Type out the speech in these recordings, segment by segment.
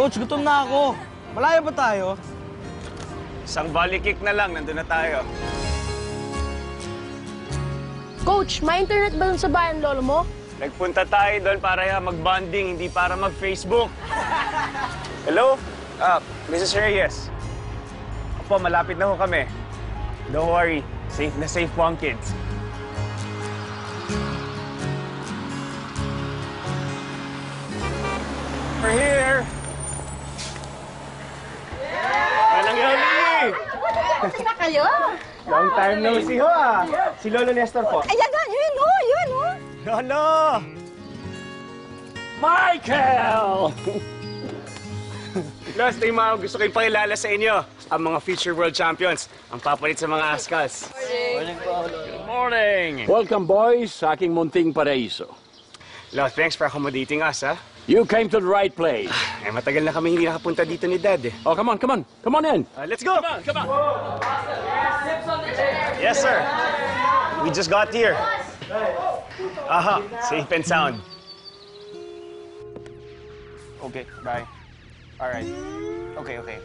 Coach, gutom na ako. Malayo ba tayo? Isang volley kick na lang, nandun na tayo. Coach, may internet ba dun sa bayan lolo mo? Nagpunta tayo doon para mag-bonding, hindi para mag-Facebook. Hello? Mrs. Reyes. Opo, malapit na ho kami. Don't worry, safe na safe po ang kids. We're here! Manang Yoli! Sila kayo? Long time no see ho ah! Si Lolo Nestor po. Ayan na, yun o, yun o. Lolo! Michael! Last time gusto ko ipakilala sa inyo ang mga future world champions, ang papalit sa mga Ascals. Good morning! Welcome, boys, sa aking munting paraiso. Lo, thanks for accommodating us, ha? You came to the right place. Eh, matagal na kami hindi nakapunta dito ni Dad, eh. Oh, come on, come on. Come on in. Let's go! Come on. Yes, sir. We just got here. Aha, safe and sound. Okay, bye. All right. Okay. Bye.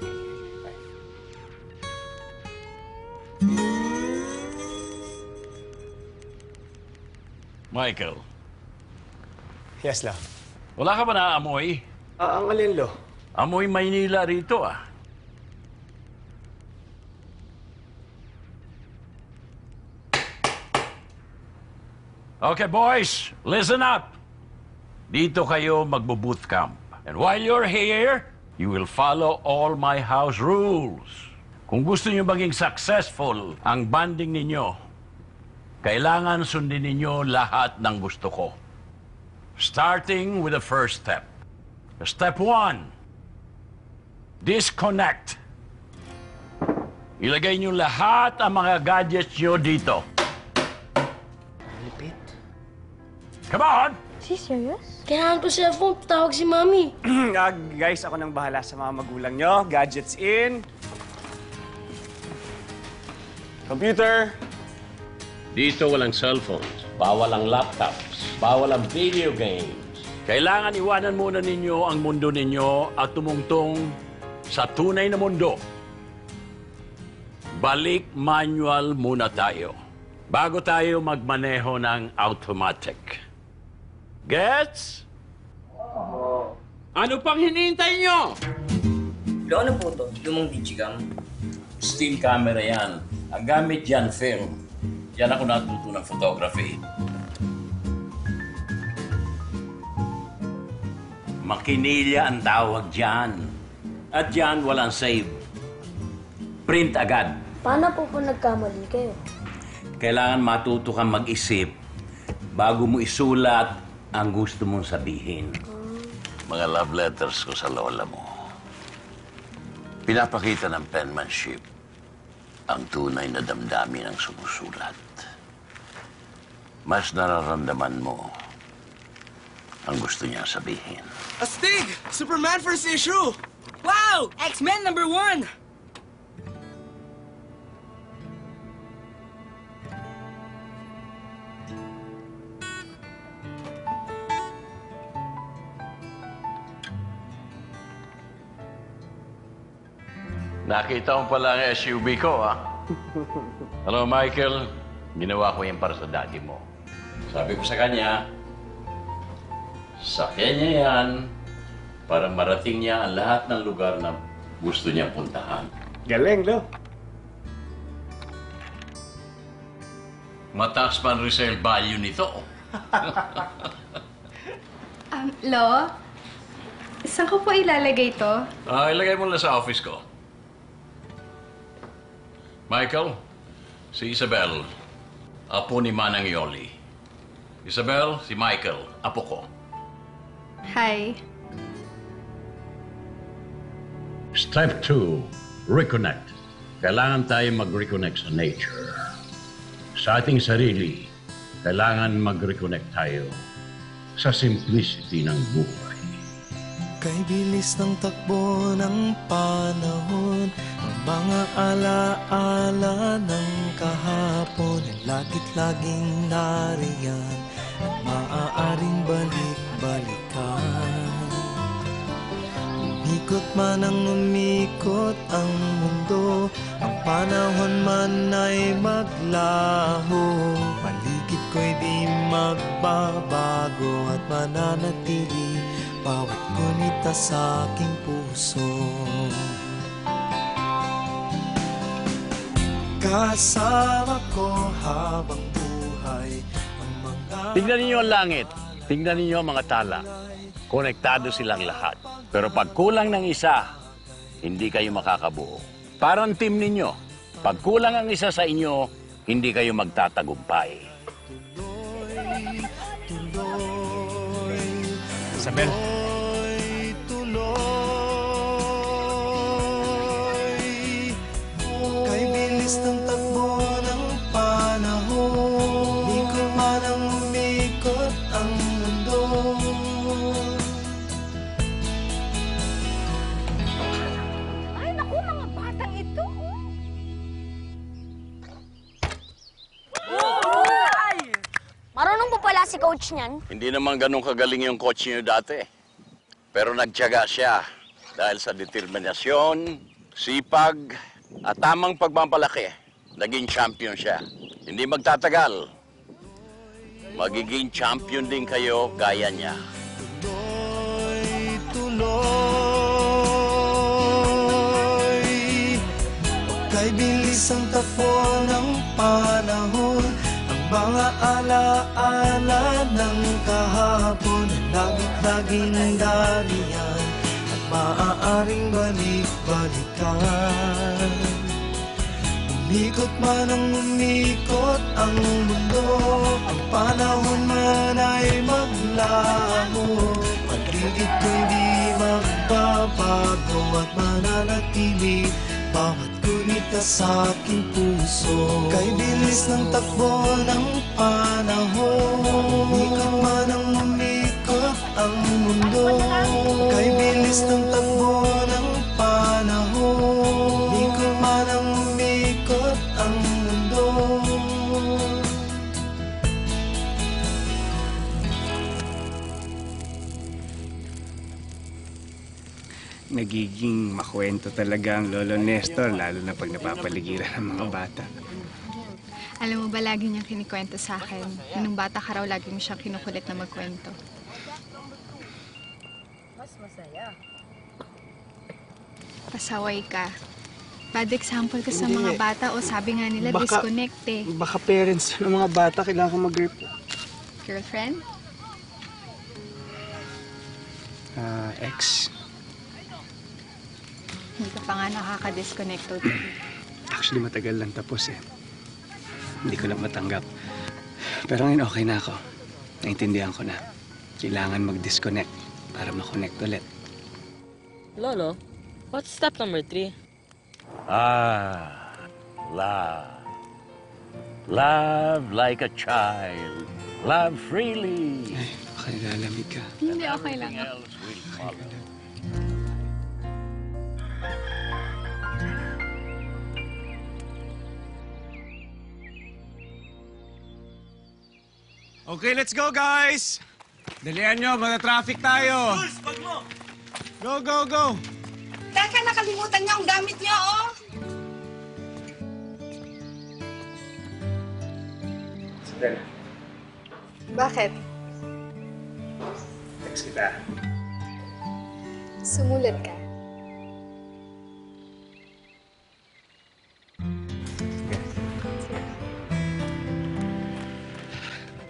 Michael, Yes, love. wala ka ba naamoy? Ang alin, Lo? Amoy Maynila rito, ah. Okay, boys, listen up. Dito kayo magbo-boot camp. And while you're here, you will follow all my house rules. Kung gusto niyo maging successful ang banding ninyo, kailangan sundin ninyo lahat ng gusto ko. Starting with the first step. Step 1, disconnect. Ilagay niyo lahat ang mga gadgets niyo dito. Lipit. Come on! Is he serious? Kailangan ko cellphone, tawag si Mami. Guys, ako nang bahala sa mga magulang nyo. Gadgets in. Computer. Dito walang cellphones, bawal ang laptops, bawal ang video games. Kailangan iwanan muna ninyo ang mundo ninyo at tumungtong sa tunay na mundo. Balik manual muna tayo bago tayo magmaneho ng automatic. Gets? Ano pang hinihintay nyo? Lo, ano po to? Lumang digicam? Still camera yan. Ang gamit yan, film. Yan ako natuto ng photography. Makinilya ang tawag dyan. At dyan walang save. Print agad. Paano po kung nagkamali kayo? Kailangan matuto kang mag-isip bago mo isulat ang gusto mong sabihin. Mga love letters ko sa lola mo. Pinapakita ng penmanship ang tunay na damdamin ng sumusulat. Mas nararamdaman mo ang gusto niya sabihin. Astig! Superman first issue! Wow! X-Men #1! Nakita mo pala ang SUV ko, ha? Hello, Michael. Ginawa ko yan para sa daddy mo. Sabi ko sa kanya, sakyan niya yan para marating niya ang lahat ng lugar na gusto niyang puntahan. Galing, Lo. Mataas pa ang resale value nito. Lo, saan ko po ilalagay to? Ilagay mo lang sa office ko. Michael, si Isabel, apo ni Manang Yoli. Isabel, si Michael, apo ko. Hi. Step 2, reconnect. Kailangan tayo mag-reconnect sa nature. Sa ating sarili, kailangan mag-reconnect tayo sa simplicity ng buhay. Kay bilis ng takbo ng panahon, ang mga alaala ng kahapon ay lagit-laging nariyan at maaaring balik-balikan. Umikot man ang umikot ang mundo, ang panahon man ay maglaho. Paligid ko'y di magbabago at mananatili bawat gunita sa aking puso. Kasama ko habang buhay ang mga... Tingnan ninyo ang langit. Tingnan ninyo ang mga tala. Konektado silang lahat. Pero pag kulang ng isa, hindi kayo makakabuo. Parang team ninyo. Pag kulang ang isa sa inyo, hindi kayo magtatagumpay. Isabel. Kay bilis ng takbo ng panahon, ikot man ang umikot ang mundo. Ay, naku, mga batang ito. Marunong po pala si coach niyan. Hindi naman ganun kagaling yung coach niyo dati. Pero nagtiyaga siya dahil sa determinasyon, sipag, at tamang pagpapalaki. Naging champion siya. Hindi magtatagal. Magiging champion din kayo gaya niya. Tuloy, kay bilis ang takbo ng panahon, ang mga alaala ng kahapon ay laging dariyan at maaaring balik-balikan. Umikot man ang umikot ang mundo, ang panahon man ay maglaho. Paligid ko'y di magbabago at mananatili bawat gunita sa aking puso. Kay bilis ng takbo ng panahon, umikot man ang umikot ang mundo. Kay bilis ng takbo ng panahon, umikot man ang umikot ang mundo. Nagiging makwento talaga ang Lolo Nestor, lalo na pag napapaligiran ng mga bata. Alam mo ba, lagi niyang kinikwento sa akin. Nung bata ka raw, lagi mo siyang kinukulit na magkwento. Pasaway ka. Bad example ka sa mga bata o sabi nga nila, disconnect eh. Baka parents ng mga bata kailangan ko mag-grip. Girlfriend? Ex. Hindi ka pa nga nakaka-disconnect totally. Actually, matagal lang tapos eh. Hindi ko lang matanggap. Pero ngayon okay na ako. Naintindihan ko na. Kailangan mag-disconnect para ma-connect ulit. Lolo, what's step number 3? Love. Love like a child. Love freely. Ay, baka nilalamig ka. Hindi, okay lang. Everything else will follow. Okay, let's go, guys! Dalihan nyo, mag-traffic tayo! Jules, bag mo! Go, go, go! Teka, nakalimutan niyo ang gamit niyo, oh! Isabel, Bakit? text kita. Sumulat ka.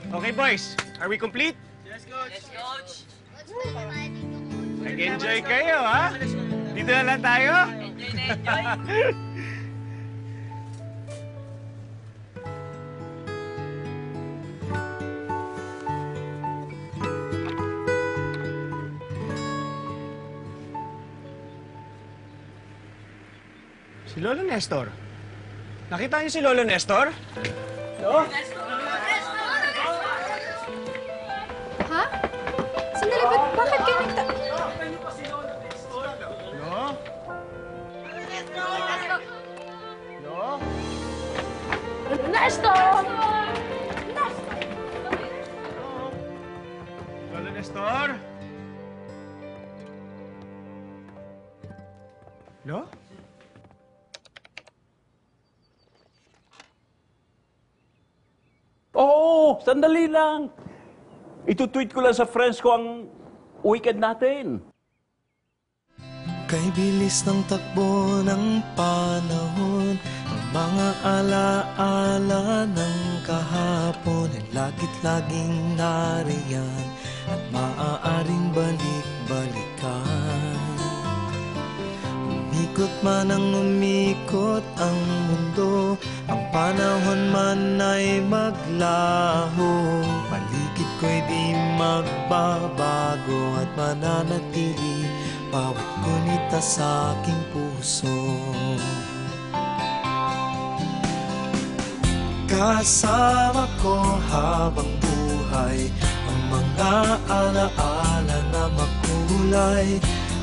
Okay, boys. Are we complete? Yes, coach! Nag-enjoy kayo, ha? Dito na lang tayo? Enjoy na enjoy! Si Lolo Nestor. Nakita niyo si Lolo Nestor? No? Ha? Sandali, bakit kayo nagta... No? No? Nestor! Lolo Nestor? Lo? Oo, sandali lang. Ito-tweet ko lang sa friends ko ang weekend natin. Kay bilis ng takbo ng panahon, ang mga alaala ng kahapon ay lagit-laging nariyan at maaaring balik-balikan. Umikot man ang umikot ang mundo, ang panahon man ay maglaho. Paligid ko'y di magbabago at mananatili bawat gunita sa aking puso. Kasama ko habang buhay ang mga alaala na makulay.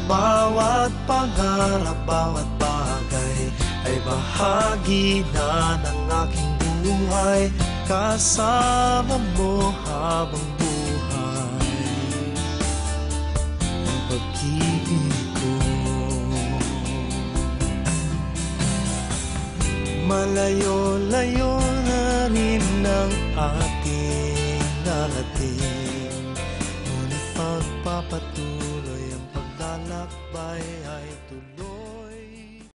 Bawat pangarap, bawat bagay ay bahagi na ng aking buhay. Kasama mo habang buhay ang pag-ibig ko. Malayo-layo na rin ang ating narating, ngunit pagpapatuloy ang paglalakbay ay tuloy.